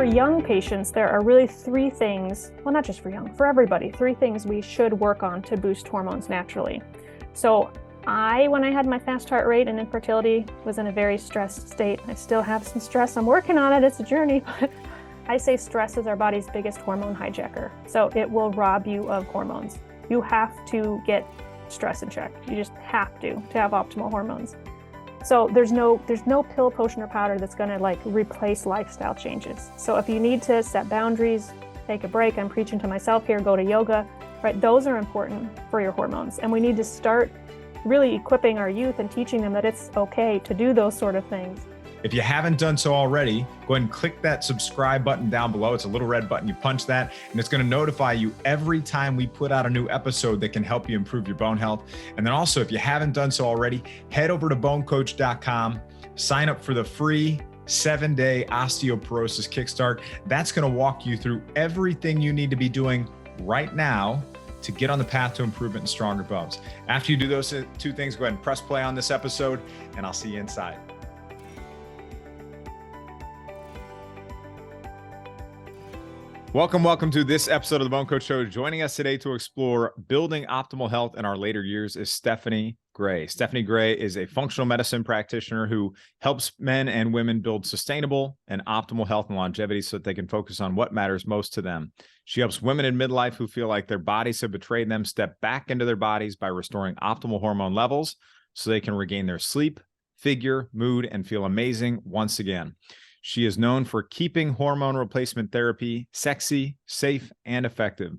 for young patients, there are really three things, well, not just for young, for everybody, three things we should work on to boost hormones naturally. So when I had my fast heart rate and infertility, was in a very stressed state. I still have some stress. I'm working on it. It's a journey. But I say stress is our body's biggest hormone hijacker. So it will rob you of hormones. You have to get stress in check. You just have to have optimal hormones. So there's no pill, potion, or powder that's going to like replace lifestyle changes. So if you need to set boundaries, take a break, I'm preaching to myself here, go to yoga, right? Those are important for your hormones. And we need to start really equipping our youth and teaching them that it's okay to do those sort of things. If you haven't done so already, go ahead and click that subscribe button down below. It's a little red button. You punch that, and it's going to notify you every time we put out a new episode that can help you improve your bone health. And then also, if you haven't done so already, head over to BoneCoach.com, sign up for the free 7-day Osteoporosis Kickstart. That's going to walk you through everything you need to be doing right now to get on the path to improvement and stronger bones. After you do those two things, go ahead and press play on this episode, and I'll see you inside. Welcome to this episode of the BoneCoach Show. Joining us today to explore building optimal health in our later years is Stephanie Gray. Stephanie Gray is a functional medicine practitioner who helps men and women build sustainable and optimal health and longevity so that they can focus on what matters most to them. She helps women in midlife who feel like their bodies have betrayed them step back into their bodies by restoring optimal hormone levels so they can regain their sleep, figure, mood, and feel amazing once again. She is known for keeping hormone replacement therapy sexy, safe, and effective.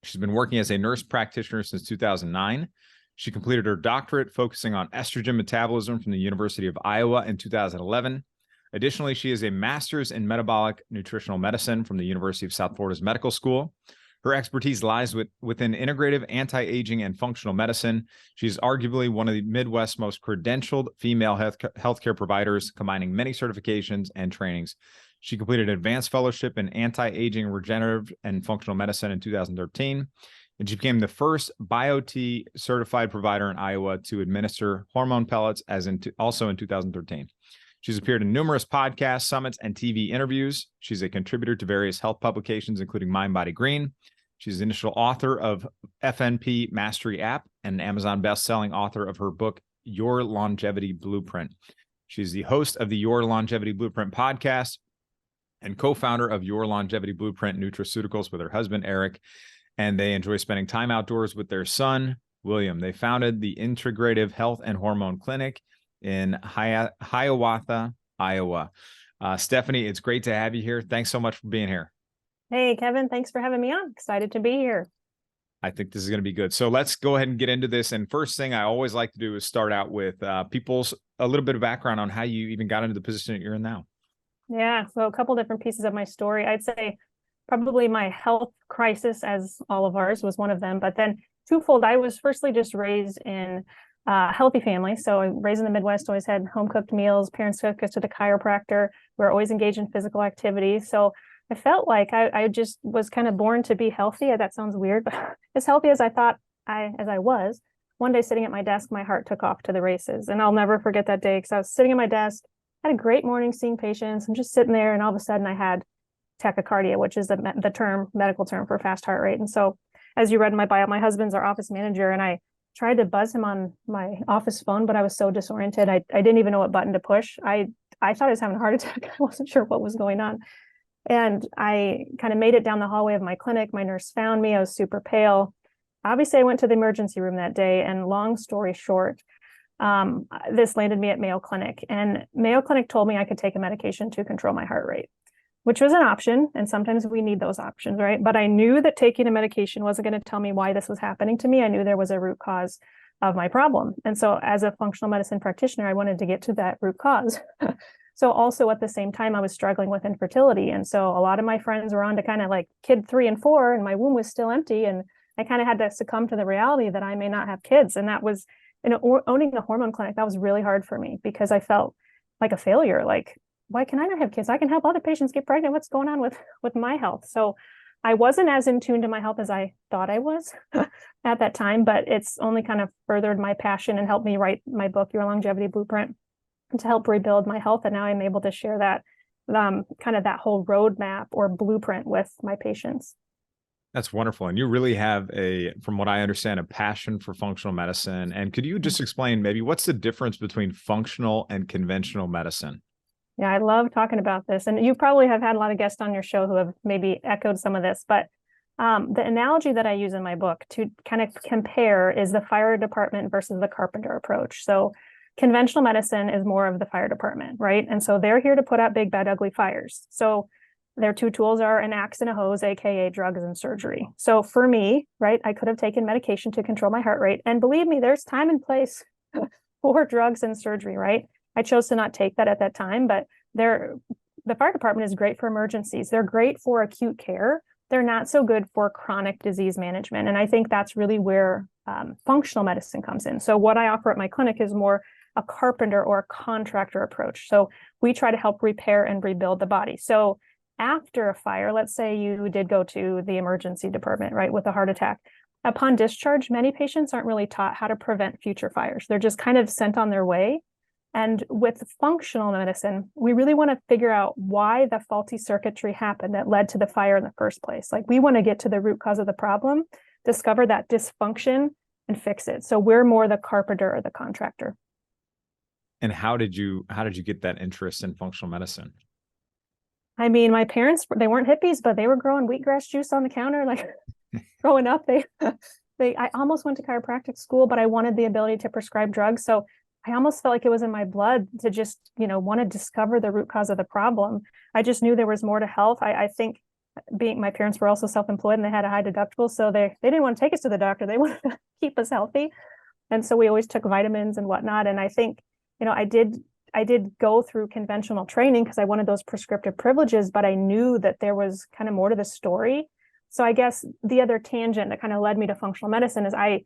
She's been working as a nurse practitioner since 2009. She completed her doctorate focusing on estrogen metabolism from the University of Iowa in 2011. Additionally, she is a master's in metabolic nutritional medicine from the University of South Florida's Medical School. Her expertise lies within integrative anti-aging and functional medicine. She's arguably one of the Midwest's most credentialed female healthcare providers, combining many certifications and trainings. She completed an advanced fellowship in anti-aging, regenerative, and functional medicine in 2013, and she became the first BioT certified provider in Iowa to administer hormone pellets, also in 2013. She's appeared in numerous podcasts, summits, and TV interviews. She's a contributor to various health publications, including Mind, Body, Green. She's the initial author of FNP Mastery App and an Amazon best-selling author of her book, Your Longevity Blueprint. She's the host of the Your Longevity Blueprint podcast and co-founder of Your Longevity Blueprint Nutraceuticals with her husband, Eric. And they enjoy spending time outdoors with their son, William. They founded the Integrative Health and Hormone Clinic in Hiawatha, Iowa. Stephanie, it's great to have you here. Thanks so much for being here. Hey, Kevin, thanks for having me on. Excited to be here. I think this is going to be good. So let's go ahead and get into this. And first thing I always like to do is start out with a little bit of background on how you even got into the position that you're in now. Yeah, so a couple different pieces of my story. I'd say probably my health crisis, as all of ours, was one of them. But then twofold, I was firstly just raised in healthy family. So raised in the Midwest, always had home cooked meals. Parents took us to the chiropractor. We were always engaged in physical activity. So I felt like I just was kind of born to be healthy. That sounds weird, but as healthy as I thought as I was. One day sitting at my desk, my heart took off to the races. And I'll never forget that day because I was sitting at my desk, had a great morning seeing patients. I'm just sitting there, and all of a sudden I had tachycardia, which is the medical term for fast heart rate. And so, as you read in my bio, my husband's our office manager, and I tried to buzz him on my office phone, but I was so disoriented. I didn't even know what button to push. I thought I was having a heart attack. I wasn't sure what was going on. And I kind of made it down the hallway of my clinic. My nurse found me. I was super pale. Obviously, I went to the emergency room that day. And long story short, this landed me at Mayo Clinic. And Mayo Clinic told me I could take a medication to control my heart rate, which was an option. And sometimes we need those options, right? But I knew that taking a medication wasn't going to tell me why this was happening to me. I knew there was a root cause of my problem. And so as a functional medicine practitioner, I wanted to get to that root cause. So also at the same time, I was struggling with infertility. And so a lot of my friends were on to kind of like kid 3 and 4, and my womb was still empty. And I kind of had to succumb to the reality that I may not have kids. And that was, owning the hormone clinic, that was really hard for me because I felt like a failure. Like, why can I not have kids? I can help other patients get pregnant. What's going on with my health? So I wasn't as in tune to my health as I thought I was at that time, but it's only kind of furthered my passion and helped me write my book, Your Longevity Blueprint, to help rebuild my health. And now I'm able to share that kind of that whole roadmap or blueprint with my patients. That's wonderful. And you really have from what I understand, a passion for functional medicine. And could you just explain maybe what's the difference between functional and conventional medicine? Yeah, I love talking about this. And you probably have had a lot of guests on your show who have maybe echoed some of this, but the analogy that I use in my book to kind of compare is the fire department versus the carpenter approach. So conventional medicine is more of the fire department, right? And so they're here to put out big, bad, ugly fires. So their two tools are an axe and a hose, AKA drugs and surgery. So for me, right, I could have taken medication to control my heart rate. And believe me, there's time and place for drugs and surgery, right? I chose to not take that at that time, but the fire department is great for emergencies. They're great for acute care. They're not so good for chronic disease management. And I think that's really where functional medicine comes in. So what I offer at my clinic is more a carpenter or a contractor approach. So we try to help repair and rebuild the body. So after a fire, let's say you did go to the emergency department, right, with a heart attack. Upon discharge, many patients aren't really taught how to prevent future fires. They're just kind of sent on their way. And with functional medicine, we really want to figure out why the faulty circuitry happened that led to the fire in the first place. Like, we want to get to the root cause of the problem, discover that dysfunction, and fix it. So we're more the carpenter or the contractor. And how did you get that interest in functional medicine? I mean, my parents, they weren't hippies, but they were growing wheatgrass juice on the counter. Like, growing up, I almost went to chiropractic school, but I wanted the ability to prescribe drugs. So I almost felt like it was in my blood to just, want to discover the root cause of the problem. I just knew there was more to health. I think my parents were also self-employed and they had a high deductible. So they didn't want to take us to the doctor. They wanted to keep us healthy. And so we always took vitamins and whatnot. And I think, I did go through conventional training because I wanted those prescriptive privileges, but I knew that there was kind of more to the story. So I guess the other tangent that kind of led me to functional medicine is I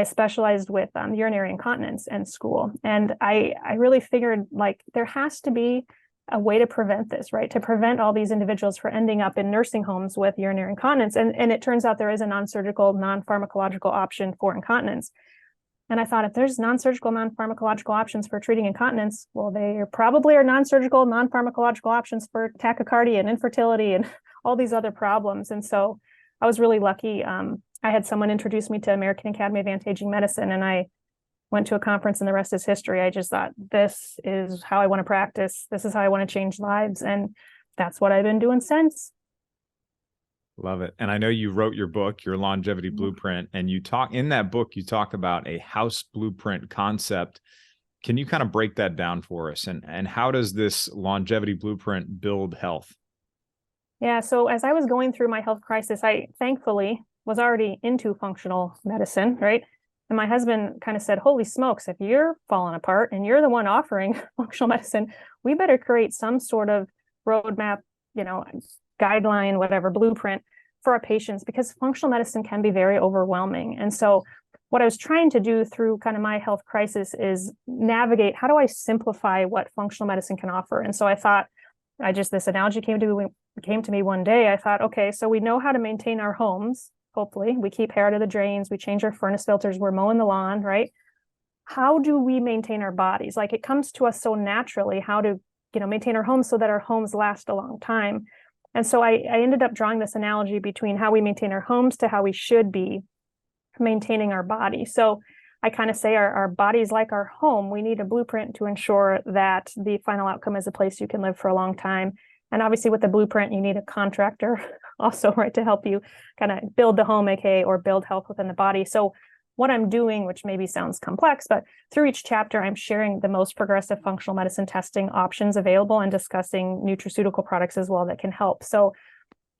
specialized with urinary incontinence in school. And I really figured, like, there has to be a way to prevent this, right? To prevent all these individuals from ending up in nursing homes with urinary incontinence. And it turns out there is a non-surgical, non-pharmacological option for incontinence. And I thought, if there's non-surgical, non-pharmacological options for treating incontinence, well, there probably are non-surgical, non-pharmacological options for tachycardia and infertility and all these other problems. And so I was really lucky. I had someone introduce me to American Academy of Anti-Aging Medicine, and I went to a conference, and the rest is history. I just thought, this is how I want to practice. This is how I want to change lives. And that's what I've been doing since. Love it. And I know you wrote your book, your longevity blueprint, and in that book, you talk about a house blueprint concept. Can you kind of break that down for us? And how does this longevity blueprint build health? Yeah. So as I was going through my health crisis, I thankfully was already into functional medicine, right? And my husband kind of said, holy smokes, if you're falling apart and you're the one offering functional medicine, we better create some sort of roadmap, guideline, whatever, blueprint for our patients, because functional medicine can be very overwhelming. And so what I was trying to do through kind of my health crisis is navigate, how do I simplify what functional medicine can offer? And so I thought, this analogy came to me one day. I thought, okay, so we know how to maintain our homes. Hopefully we keep hair out of the drains, we change our furnace filters, we're mowing the lawn, right? How do we maintain our bodies? Like, it comes to us so naturally, how to, maintain our homes so that our homes last a long time. And so I ended up drawing this analogy between how we maintain our homes to how we should be maintaining our body. So I kind of say our body's like our home. We need a blueprint to ensure that the final outcome is a place you can live for a long time. And obviously with the blueprint, you need a contractor also, right, to help you kind of build the home, aka, or build health within the body. So what I'm doing, which maybe sounds complex, but through each chapter, I'm sharing the most progressive functional medicine testing options available and discussing nutraceutical products as well that can help. So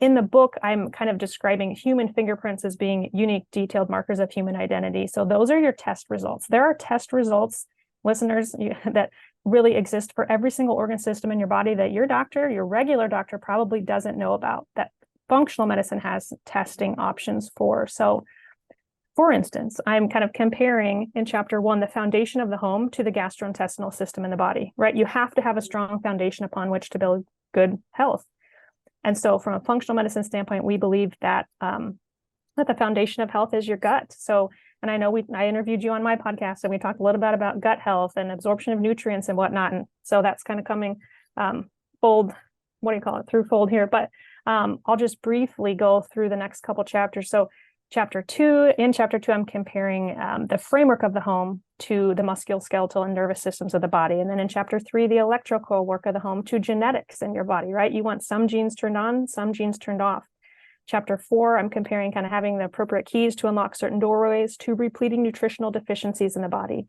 in the book, I'm kind of describing human fingerprints as being unique, detailed markers of human identity. So those are your test results. There are test results, listeners, that really exist for every single organ system in your body that your doctor, your regular doctor, probably doesn't know about, that functional medicine has testing options for. So for instance, I'm kind of comparing in chapter 1, the foundation of the home to the gastrointestinal system in the body, right? You have to have a strong foundation upon which to build good health. And so from a functional medicine standpoint, we believe that that the foundation of health is your gut. So, and I know I interviewed you on my podcast, and we talked a little bit about gut health and absorption of nutrients and whatnot. And so that's kind of coming full what do you call it, throughfold here, but I'll just briefly go through the next couple chapters. So in chapter two, I'm comparing the framework of the home to the musculoskeletal and nervous systems of the body. And then in chapter three, the electrical work of the home to genetics in your body, right? You want some genes turned on, some genes turned off. Chapter four, I'm comparing kind of having the appropriate keys to unlock certain doorways to repleting nutritional deficiencies in the body.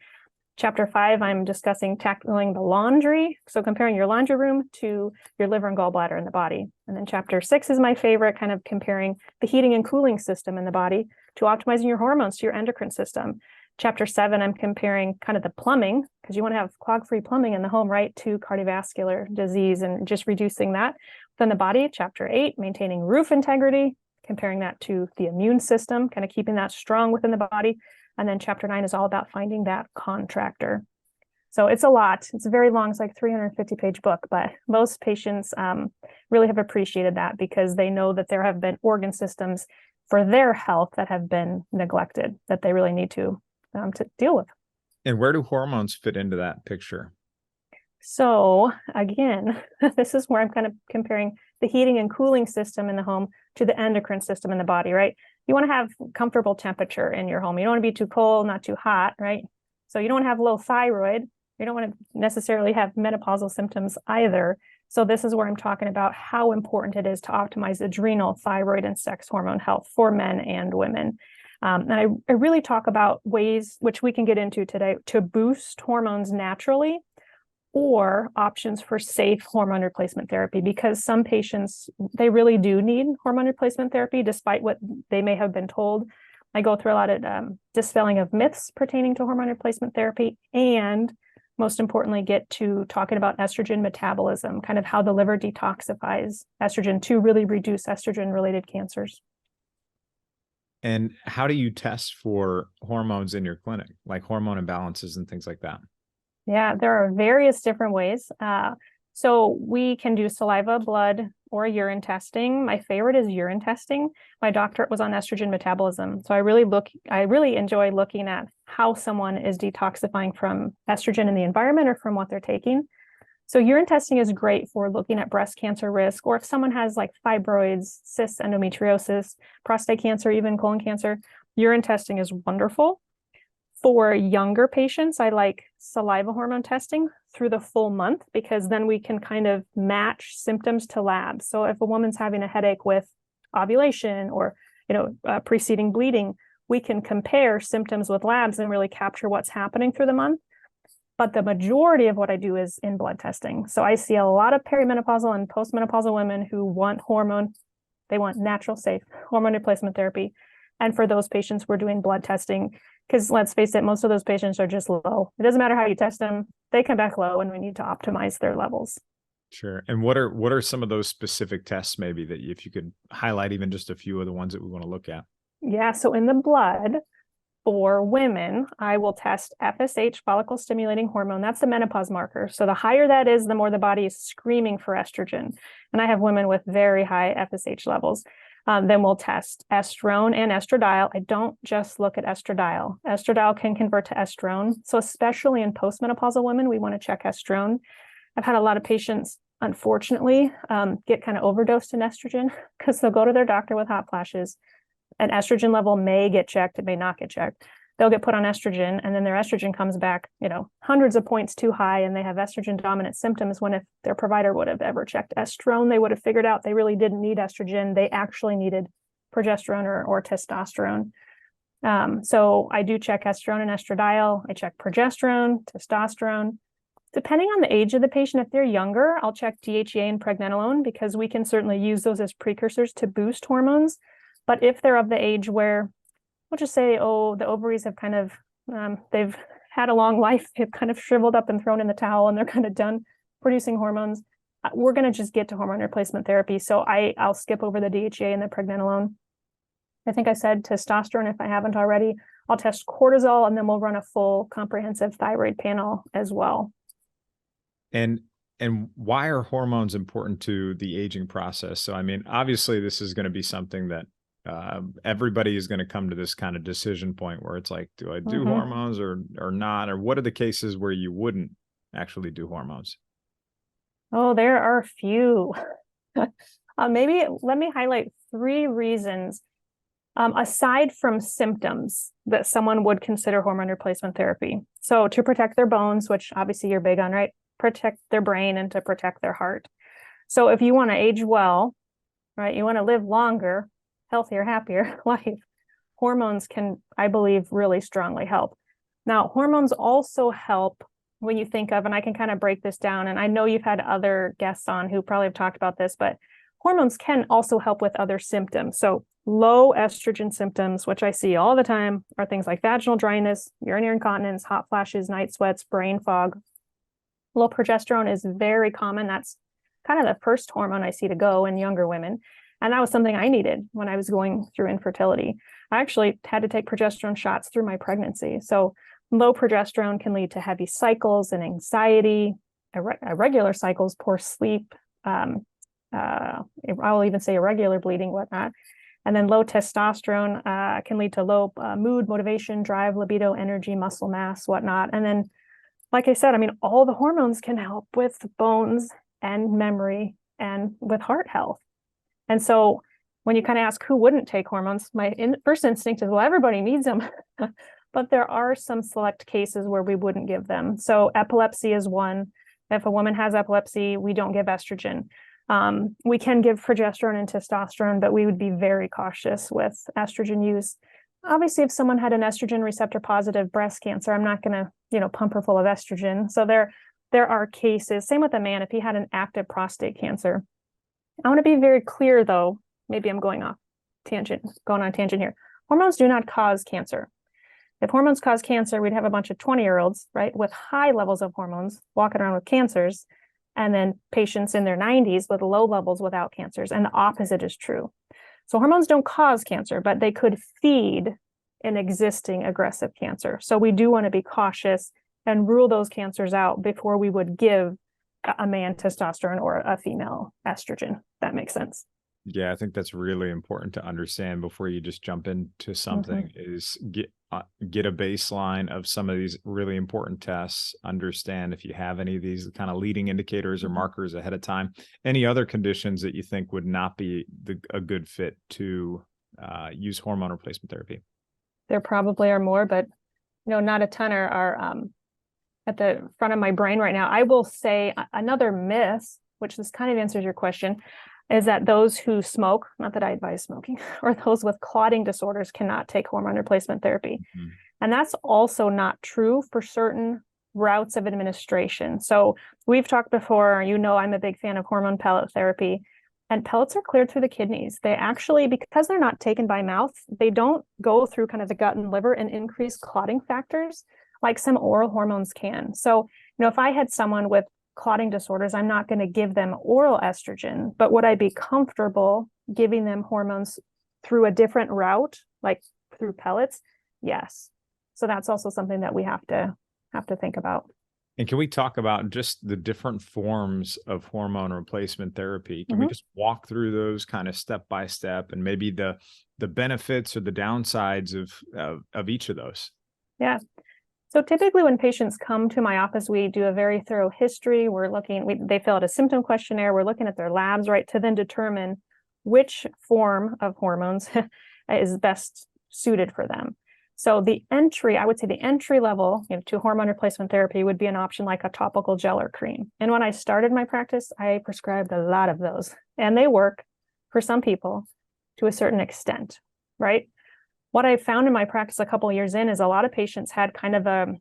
Chapter five, I'm discussing tackling the laundry. So comparing your laundry room to your liver and gallbladder in the body. And then chapter six is my favorite, kind of comparing the heating and cooling system in the body to optimizing your hormones to your endocrine system. Chapter seven, I'm comparing kind of the plumbing, because you want to have clog-free plumbing in the home, right, to cardiovascular disease and just reducing that within the body. Chapter eight, maintaining roof integrity, comparing that to the immune system, kind of keeping that strong within the body. And then chapter nine is all about finding that contractor. So it's a lot. It's very long. It's like 350-page book, but most patients really have appreciated that because they know that there have been organ systems for their health that have been neglected that they really need to deal with. And where do hormones fit into that picture? So again, this is where I'm kind of comparing the heating and cooling system in the home to the endocrine system in the body, right? You want to have comfortable temperature in your home. You don't want to be too cold, not too hot, right? So you don't want to have low thyroid. You don't want to necessarily have menopausal symptoms either. So this is where I'm talking about how important it is to optimize adrenal, thyroid, and sex hormone health for men and women. And I really talk about ways, which we can get into today, to boost hormones naturally, or options for safe hormone replacement therapy, because some patients, they really do need hormone replacement therapy, despite what they may have been told. I go through a lot of dispelling of myths pertaining to hormone replacement therapy, and most importantly, get to talking about estrogen metabolism, kind of how the liver detoxifies estrogen to really reduce estrogen-related cancers. And how do you test for hormones in your clinic, like hormone imbalances and things like that? Yeah, there are various different ways. So we can do saliva, blood, or urine testing. My favorite is urine testing. My doctorate was on estrogen metabolism. So I really enjoy looking at how someone is detoxifying from estrogen in the environment or from what they're taking. So urine testing is great for looking at breast cancer risk, or if someone has like fibroids, cysts, endometriosis, prostate cancer, even colon cancer, urine testing is wonderful. For younger patients, I like saliva hormone testing through the full month, because then we can kind of match symptoms to labs. So if a woman's having a headache with ovulation or, preceding bleeding, we can compare symptoms with labs and really capture what's happening through the month. But the majority of what I do is in blood testing. So I see a lot of perimenopausal and postmenopausal women who want they want natural, safe hormone replacement therapy. And for those patients, we're doing blood testing, because let's face it, most of those patients are just low. It doesn't matter how you test them, they come back low, and we need to optimize their levels. Sure. And what are some of those specific tests, maybe, that if you could highlight even just a few of the ones that we want to look at? Yeah, so in the blood for women, I will test FSH, follicle stimulating hormone. That's the menopause marker. So the higher that is, the more the body is screaming for estrogen. And I have women with very high FSH levels. Then we'll test estrone and estradiol. I don't just look at estradiol. Estradiol can convert to estrone. So especially in postmenopausal women, we want to check estrone. I've had a lot of patients, unfortunately, get kind of overdosed in estrogen, because they'll go to their doctor with hot flashes. An estrogen level may get checked, it may not get checked. They'll get put on estrogen, and then their estrogen comes back, hundreds of points too high, and they have estrogen dominant symptoms, when if their provider would have ever checked estrone, they would have figured out they really didn't need estrogen. They actually needed progesterone or testosterone. So I do check estrone and estradiol. I check progesterone, testosterone. Depending on the age of the patient, if they're younger, I'll check DHEA and pregnenolone, because we can certainly use those as precursors to boost hormones. But if they're of the age where, we'll just say, the ovaries have kind of, they've had a long life, they've kind of shriveled up and thrown in the towel, and they're kind of done producing hormones, we're going to just get to hormone replacement therapy. So I'll skip over the DHEA and the pregnenolone. I think I said testosterone, if I haven't already. I'll test cortisol, and then we'll run a full comprehensive thyroid panel as well. And why are hormones important to the aging process? So, I mean, obviously this is going to be something that everybody is going to come to this kind of decision point where it's like, do I do hormones or not? Or what are the cases where you wouldn't actually do hormones? Oh, there are a few. Maybe let me highlight 3 reasons, aside from symptoms, that someone would consider hormone replacement therapy. So to protect their bones, which obviously you're big on, right? Protect their brain and to protect their heart. So if you want to age well, right, you want to live longer, healthier, happier life, hormones can, I believe, really strongly help. Now, hormones also help when you think of, and I can kind of break this down, and I know you've had other guests on who probably have talked about this, but hormones can also help with other symptoms. So low estrogen symptoms, which I see all the time, are things like vaginal dryness, urinary incontinence, hot flashes, night sweats, brain fog. Low progesterone is very common. That's kind of the first hormone I see to go in younger women. And that was something I needed when I was going through infertility. I actually had to take progesterone shots through my pregnancy. So low progesterone can lead to heavy cycles and anxiety, irregular cycles, poor sleep, I'll even say irregular bleeding, whatnot. And then low testosterone can lead to low mood, motivation, drive, libido, energy, muscle mass, whatnot. And then, like I said, I mean, all the hormones can help with bones and memory and with heart health. And so when you kind of ask who wouldn't take hormones, my first instinct is, well, everybody needs them. But there are some select cases where we wouldn't give them. So epilepsy is one. If a woman has epilepsy, we don't give estrogen. We can give progesterone and testosterone, but we would be very cautious with estrogen use. Obviously, if someone had an estrogen receptor positive breast cancer, I'm not going to, pump her full of estrogen. So there are cases. Same with a man if he had an active prostate cancer. I want to be very clear, though. Maybe I'm going on a tangent here. Hormones do not cause cancer. If hormones cause cancer, we'd have a bunch of 20-year-olds, right, with high levels of hormones walking around with cancers, and then patients in their 90s with low levels without cancers. And the opposite is true. So hormones don't cause cancer, but they could feed an existing aggressive cancer. So we do want to be cautious and rule those cancers out before we would give a man testosterone or a female estrogen. That makes sense. Yeah, I think that's really important to understand before you just jump into something. Is get a baseline of some of these really important tests, understand if you have any of these kind of leading indicators or markers ahead of time. Any other conditions that you think would not be a good fit to use hormone replacement therapy? There probably are more, but not a ton are at the front of my brain right now. I will say another myth, which this kind of answers your question, is that those who smoke, not that I advise smoking, or those with clotting disorders cannot take hormone replacement therapy. And that's also not true for certain routes of administration. So we've talked before, I'm a big fan of hormone pellet therapy, and pellets are cleared through the kidneys. They actually, because they're not taken by mouth, they don't go through kind of the gut and liver and increase clotting factors like some oral hormones can. So, if I had someone with clotting disorders, I'm not going to give them oral estrogen, but would I be comfortable giving them hormones through a different route, like through pellets? Yes. So that's also something that we have to think about. And can we talk about just the different forms of hormone replacement therapy? Can we just walk through those kind of step by step, and maybe the benefits or the downsides of each of those? Yeah. So typically when patients come to my office, we do a very thorough history. They fill out a symptom questionnaire. We're looking at their labs, right, to then determine which form of hormones is best suited for them. So I would say the entry level to hormone replacement therapy would be an option like a topical gel or cream. And when I started my practice, I prescribed a lot of those, and they work for some people to a certain extent, right? What I found in my practice a couple of years in is a lot of patients had kind of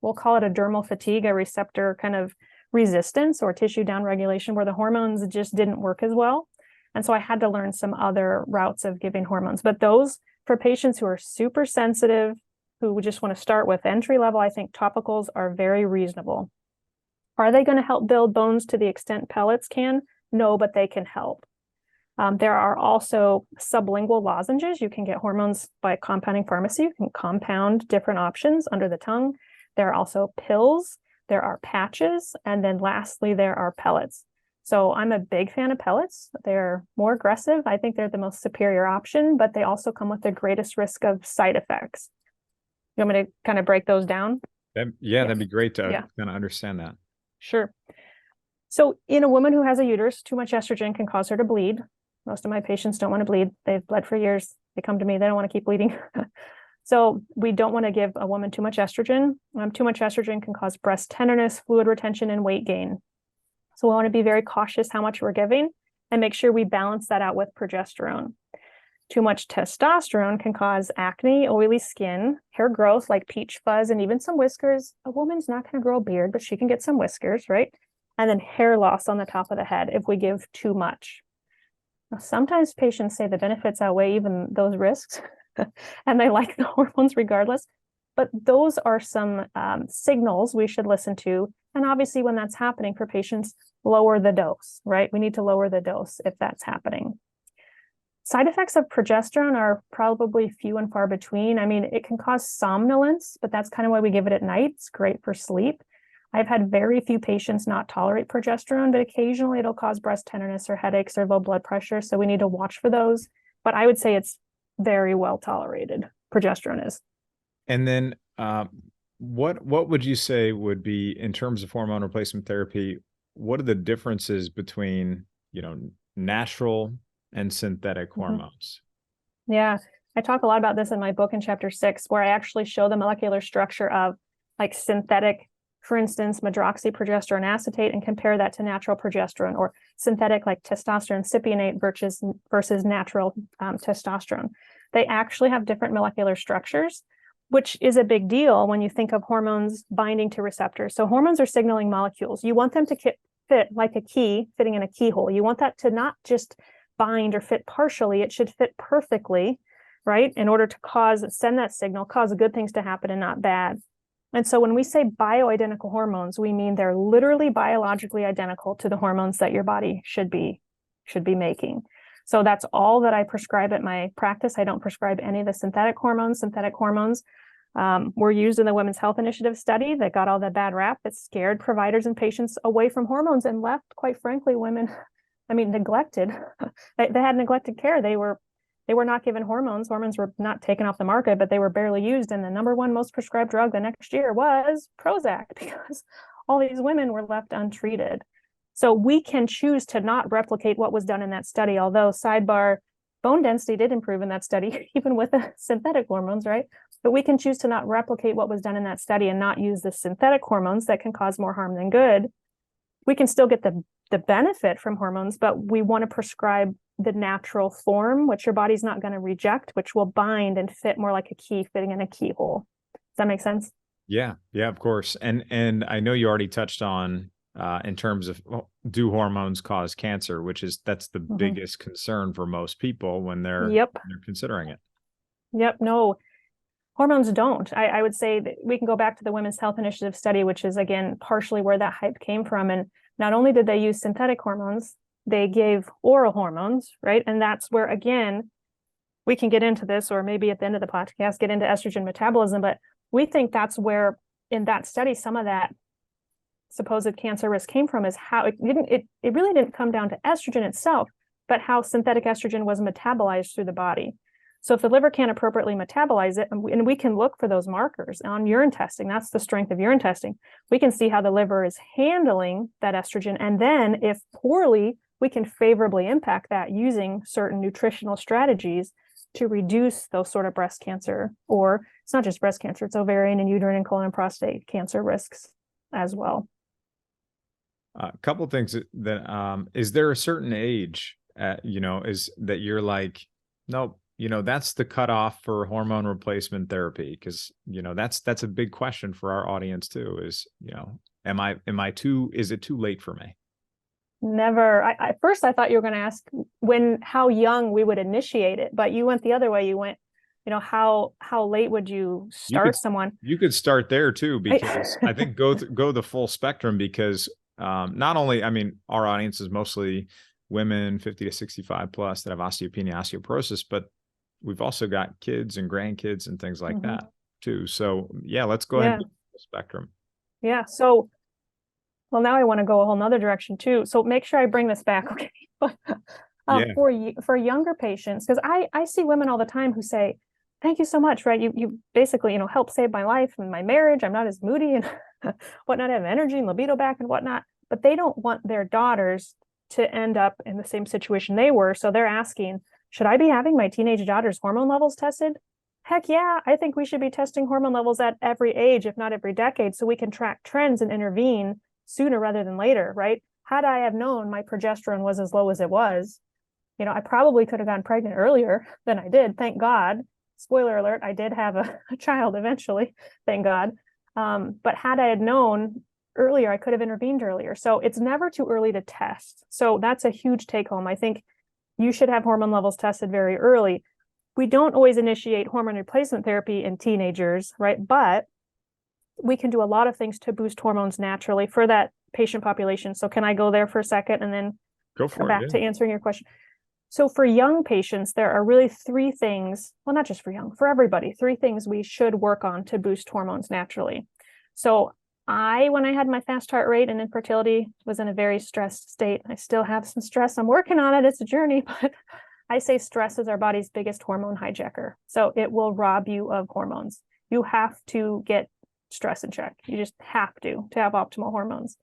we'll call it a dermal fatigue, a receptor kind of resistance or tissue downregulation where the hormones just didn't work as well. And so I had to learn some other routes of giving hormones. But those, for patients who are super sensitive, who just want to start with entry level, I think topicals are very reasonable. Are they going to help build bones to the extent pellets can? No, but they can help. There are also sublingual lozenges. You can get hormones by compounding pharmacy. You can compound different options under the tongue. There are also pills. There are patches. And then lastly, there are pellets. So I'm a big fan of pellets. They're more aggressive. I think they're the most superior option, but they also come with the greatest risk of side effects. You want me to kind of break those down? That'd be great to kind of understand that. Sure. So in a woman who has a uterus, too much estrogen can cause her to bleed. Most of my patients don't want to bleed. They've bled for years. They come to me, they don't want to keep bleeding. So we don't want to give a woman too much estrogen. Too much estrogen can cause breast tenderness, fluid retention, and weight gain. So we want to be very cautious how much we're giving and make sure we balance that out with progesterone. Too much testosterone can cause acne, oily skin, hair growth like peach fuzz, and even some whiskers. A woman's not going to grow a beard, but she can get some whiskers, right? And then hair loss on the top of the head if we give too much. Now, sometimes patients say the benefits outweigh even those risks, and they like the hormones regardless. But those are some signals we should listen to. And obviously, when that's happening for patients, lower the dose, right? We need to lower the dose if that's happening. Side effects of progesterone are probably few and far between. I mean, it can cause somnolence, but that's kind of why we give it at night. It's great for sleep. I've had very few patients not tolerate progesterone, but occasionally it'll cause breast tenderness or headaches or low blood pressure. So we need to watch for those. But I would say it's very well tolerated. Progesterone is. And then what would you say would be, in terms of hormone replacement therapy, what are the differences between, natural and synthetic hormones? Yeah, I talk a lot about this in my book in chapter 6, where I actually show the molecular structure of like synthetic, for instance, medroxyprogesterone acetate, and compare that to natural progesterone, or synthetic like testosterone cypionate versus natural testosterone. They actually have different molecular structures, which is a big deal when you think of hormones binding to receptors. So hormones are signaling molecules. You want them to fit like a key fitting in a keyhole. You want that to not just bind or fit partially, it should fit perfectly, right? In order to send that signal, cause good things to happen and not bad. And so when we say bioidentical hormones, we mean they're literally biologically identical to the hormones that your body should be making. So that's all that I prescribe at my practice. I don't prescribe any of the synthetic hormones. Synthetic hormones were used in the Women's Health Initiative study that got all the bad rap that scared providers and patients away from hormones and left, quite frankly, women, neglected. They had neglected care. They were not given hormones. Hormones were not taken off the market, but they were barely used. And the number one most prescribed drug the next year was Prozac, because all these women were left untreated. So we can choose to not replicate what was done in that study, although sidebar, bone density did improve in that study, even with the synthetic hormones, right? But we can choose to not replicate what was done in that study and not use the synthetic hormones that can cause more harm than good. We can still get the benefit from hormones, but we want to prescribe the natural form, which your body's not going to reject, which will bind and fit more like a key fitting in a keyhole. Does that make sense? Yeah, of course. And I know you already touched on in terms of, do hormones cause cancer, that's the biggest concern for most people when they're considering it. Yep. No, hormones don't. I would say that we can go back to the Women's Health Initiative study, which is, again, partially where that hype came from. And not only did they use synthetic hormones, they gave oral hormones, right? And that's where, again, we can get into this, or maybe at the end of the podcast, get into estrogen metabolism. But we think that's where, in that study, some of that supposed cancer risk came from, is how it really didn't come down to estrogen itself, but how synthetic estrogen was metabolized through the body. So if the liver can't appropriately metabolize it, and we can look for those markers on urine testing, that's the strength of urine testing. We can see how the liver is handling that estrogen. And then if poorly, we can favorably impact that using certain nutritional strategies to reduce those sort of breast cancer, or it's not just breast cancer, it's ovarian and uterine and colon and prostate cancer risks as well. A couple of things that, is there a certain age, is that you're like, nope, that's the cutoff for hormone replacement therapy? Because, that's a big question for our audience too, is, is it too late for me? Never. At first I thought you were going to ask how young we would initiate it, but you went the other way. You went, how late would you start someone? You could start there too, because I think go the full spectrum, because not only, our audience is mostly women 50 to 65 plus that have osteopenia, osteoporosis, but we've also got kids and grandkids and things like that too. So yeah, let's go ahead and go the spectrum. Yeah. So, well, now I want to go a whole nother direction too. So make sure I bring this back. Okay. For younger patients, because I see women all the time who say, thank you so much, right? You basically, helped save my life and my marriage. I'm not as moody and whatnot. I have energy and libido back and whatnot. but they don't want their daughters to end up in the same situation they were. So they're asking, should I be having my teenage daughter's hormone levels tested? Heck yeah, I think we should be testing hormone levels at every age, if not every decade, so we can track trends and intervene sooner rather than later, right? Had I have known my progesterone was as low as it was, I probably could have gotten pregnant earlier than I did. Thank God. Spoiler alert, I did have a child eventually, thank God. But had I had known earlier, I could have intervened earlier. So it's never too early to test. So that's a huge take home. I think you should have hormone levels tested very early. We don't always initiate hormone replacement therapy in teenagers, right? But we can do a lot of things to boost hormones naturally for that patient population. So can I go there for a second and then go for come it, back yeah. to answering your question? So for young patients, there are really three things, well, not just for young, for everybody, three things we should work on to boost hormones naturally. So when I had my fast heart rate and infertility, was in a very stressed state. I still have some stress. I'm working on it. It's a journey, but I say stress is our body's biggest hormone hijacker. So it will rob you of hormones. You have to get stress in check. You just have to have optimal hormones.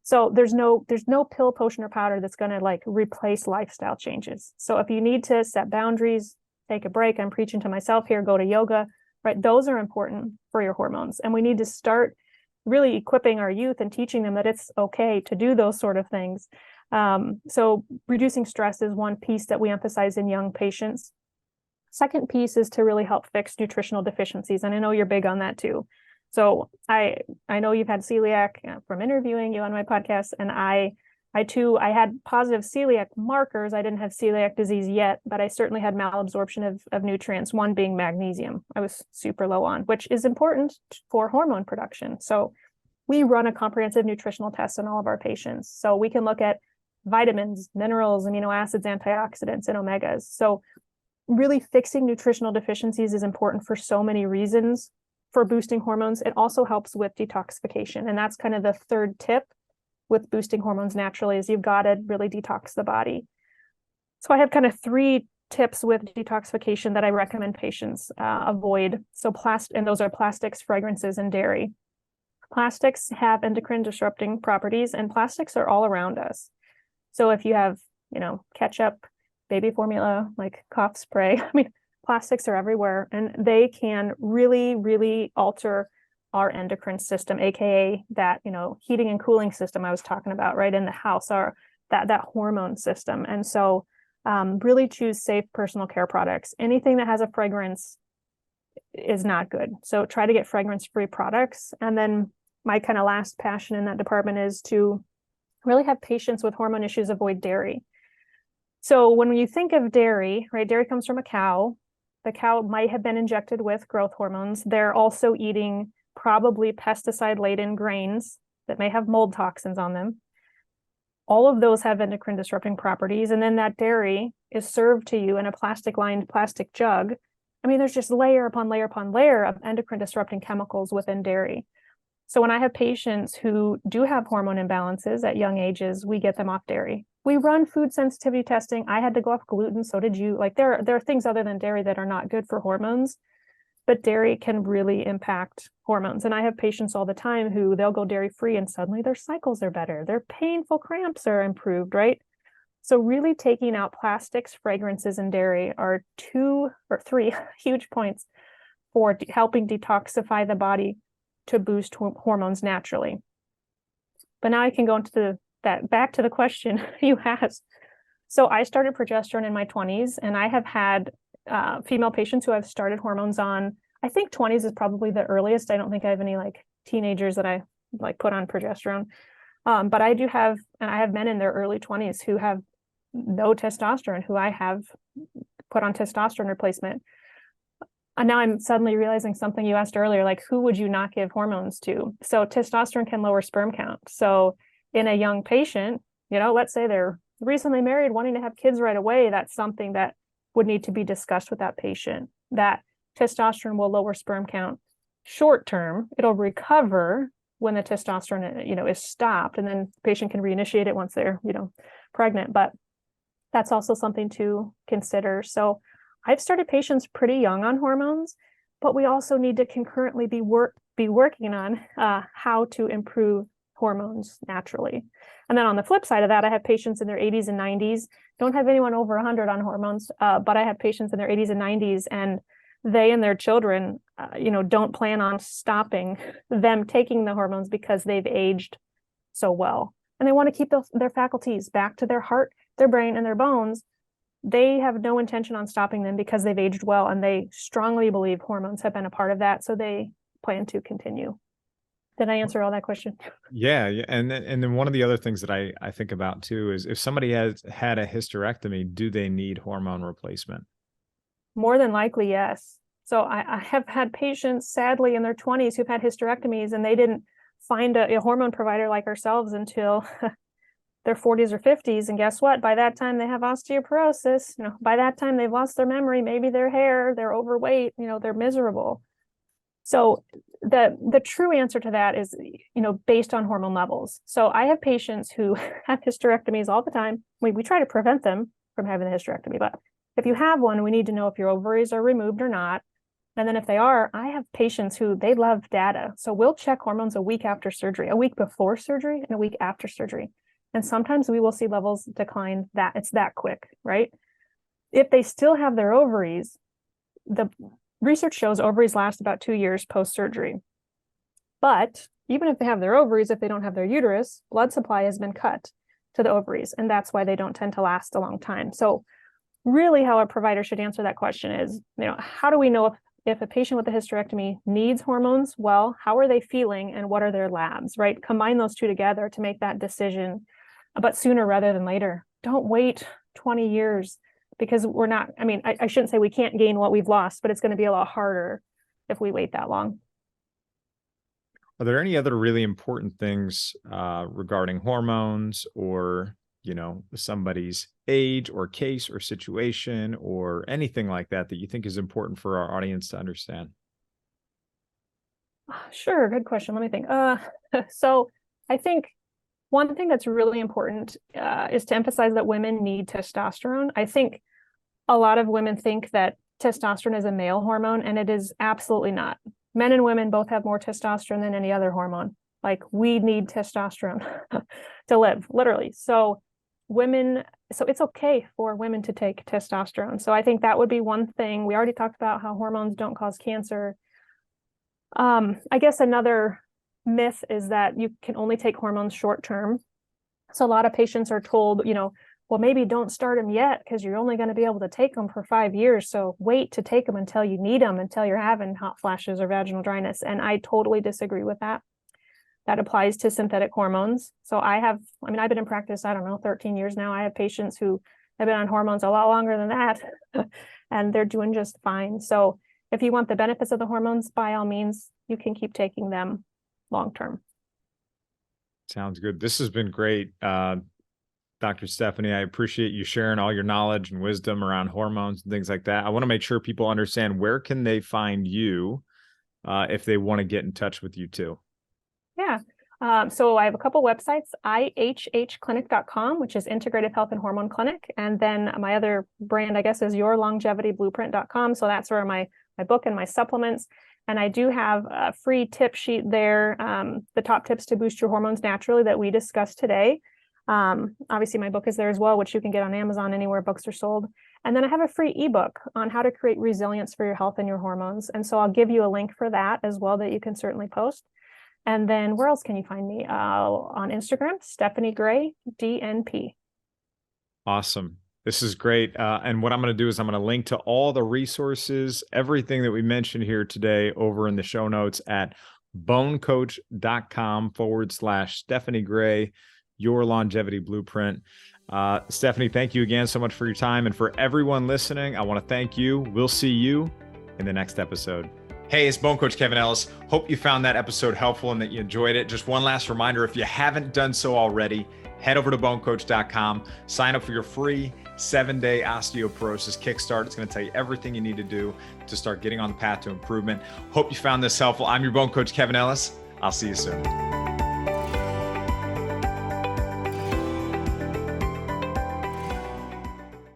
So there's no pill, potion, or powder that's going to like replace lifestyle changes. So if you need to set boundaries, take a break, I'm preaching to myself here, go to yoga, right? Those are important for your hormones. And we need to start really equipping our youth and teaching them that it's okay to do those sort of things. So reducing stress is one piece that we emphasize in young patients. Second piece is to really help fix nutritional deficiencies. And I know you're big on that too. So I know you've had celiac from interviewing you on my podcast, and I had positive celiac markers. I didn't have celiac disease yet, but I certainly had malabsorption of nutrients, one being magnesium. I was super low on, which is important for hormone production. So we run a comprehensive nutritional test on all of our patients. So we can look at vitamins, minerals, amino acids, antioxidants, and omegas. So really fixing nutritional deficiencies is important for so many reasons. For boosting hormones, it also helps with detoxification. And that's kind of the third tip with boosting hormones naturally, is you've got to really detox the body. So I have kind of three tips with detoxification that I recommend patients avoid. So and those are plastics, fragrances, and dairy. Plastics have endocrine disrupting properties, and plastics are all around us. So if you have, ketchup, baby formula, like cough spray, plastics are everywhere, and they can really, really alter our endocrine system, aka that heating and cooling system I was talking about, right, in the house, or that hormone system. And so really choose safe personal care products. Anything that has a fragrance is not good. So try to get fragrance-free products. And then my kind of last passion in that department is to really have patients with hormone issues avoid dairy. So when you think of dairy, right, dairy comes from a cow. The cow might have been injected with growth hormones. They're also eating probably pesticide-laden grains that may have mold toxins on them. All of those have endocrine disrupting properties. And then that dairy is served to you in a plastic-lined plastic jug. There's just layer upon layer upon layer of endocrine disrupting chemicals within dairy. So when I have patients who do have hormone imbalances at young ages, we get them off dairy. We run food sensitivity testing. I had to go off gluten, so did you. Like there are things other than dairy that are not good for hormones, but dairy can really impact hormones. And I have patients all the time who they'll go dairy free and suddenly their cycles are better. Their painful cramps are improved, right? So really taking out plastics, fragrances, and dairy are 2 or 3 huge points for helping detoxify the body to boost hormones naturally. But now I can go into back to the question you asked. So I started progesterone in my 20s, and I have had female patients who I've started hormones on. I think 20s is probably the earliest. I don't think I have any like teenagers that I like put on progesterone. But I do have, and I have men in their early 20s who have no testosterone, who I have put on testosterone replacement. And now I'm suddenly realizing something you asked earlier, like who would you not give hormones to? So testosterone can lower sperm count. So in a young patient, let's say they're recently married, wanting to have kids right away, that's something that would need to be discussed with that patient. That testosterone will lower sperm count short term. It'll recover when the testosterone, is stopped, and then the patient can reinitiate it once they're, pregnant. But that's also something to consider. So I've started patients pretty young on hormones, but we also need to concurrently be working on how to improve hormones naturally. And then on the flip side of that, I have patients in their 80s and 90s, don't have anyone over 100 on hormones, but I have patients in their 80s and 90s, and they and their children, don't plan on stopping them taking the hormones because they've aged so well. And they want to keep their faculties back to their heart, their brain, and their bones. They have no intention on stopping them because they've aged well, and they strongly believe hormones have been a part of that. So they plan to continue. Did I answer all that question? Yeah. And then one of the other things that I think about too is if somebody has had a hysterectomy, do they need hormone replacement? More than likely, yes. So I have had patients, sadly, in their 20s who've had hysterectomies, and they didn't find a hormone provider like ourselves until their 40s or 50s. And guess what? By that time, they have osteoporosis. By that time, they've lost their memory, maybe their hair, they're overweight, they're miserable. So the true answer to that is, based on hormone levels. So I have patients who have hysterectomies all the time. We try to prevent them from having the hysterectomy, but if you have one, we need to know if your ovaries are removed or not. And then if they are, I have patients who they love data. So we'll check hormones a week after surgery, a week before surgery, and a week after surgery. And sometimes we will see levels decline it's that quick, right? If they still have their ovaries, the research shows ovaries last about 2 years post-surgery. But even if they have their ovaries, if they don't have their uterus, blood supply has been cut to the ovaries. And that's why they don't tend to last a long time. So really how a provider should answer that question is, how do we know if a patient with a hysterectomy needs hormones? Well, how are they feeling and what are their labs, right? Combine those two together to make that decision, but sooner rather than later. Don't wait 20 years because we're not, I shouldn't say we can't gain what we've lost, but it's going to be a lot harder if we wait that long. Are there any other really important things regarding hormones or somebody's age or case or situation or anything like that you think is important for our audience to understand? Sure. Good question. Let me think. So I think one thing that's really important is to emphasize that women need testosterone. I think a lot of women think that testosterone is a male hormone, and it is absolutely not. Men and women both have more testosterone than any other hormone. Like, we need testosterone to live, literally. So it's okay for women to take testosterone. So I think that would be one thing. We already talked about how hormones don't cause cancer. I guess another myth is that you can only take hormones short term. So a lot of patients are told, well, maybe don't start them yet because you're only going to be able to take them for 5 years. So wait to take them until you need them, until you're having hot flashes or vaginal dryness. And I totally disagree with that. That applies to synthetic hormones. So I've been in practice, 13 years now. I have patients who have been on hormones a lot longer than that, and they're doing just fine. So if you want the benefits of the hormones, by all means, you can keep taking them long-term. Sounds good. This has been great. Dr. Stephanie, I appreciate you sharing all your knowledge and wisdom around hormones and things like that. I want to make sure people understand, where can they find you if they want to get in touch with you too? Yeah. So I have a couple websites, ihhclinic.com, which is Integrative Health and Hormone Clinic. And then my other brand, I guess, is yourlongevityblueprint.com. So that's where my book and my supplements. And I do have a free tip sheet there, the top tips to boost your hormones naturally that we discussed today. Obviously, my book is there as well, which you can get on Amazon, anywhere books are sold. And then I have a free ebook on how to create resilience for your health and your hormones. And so I'll give you a link for that as well that you can certainly post. And then where else can you find me? On Instagram, Stephanie Gray, DNP. Awesome. This is great. And what I'm going to do is I'm going to link to all the resources, everything that we mentioned here today over in the show notes at bonecoach.com/Stephanie Gray, your longevity blueprint. Stephanie, thank you again so much for your time. And for everyone listening, I want to thank you. We'll see you in the next episode. Hey, it's Bone Coach Kevin Ellis. Hope you found that episode helpful and that you enjoyed it. Just one last reminder, if you haven't done so already, head over to bonecoach.com, sign up for your free 7-day osteoporosis kickstart. It's going to tell you everything you need to do to start getting on the path to improvement. Hope you found this helpful. I'm your Bone Coach Kevin Ellis. I'll see you soon.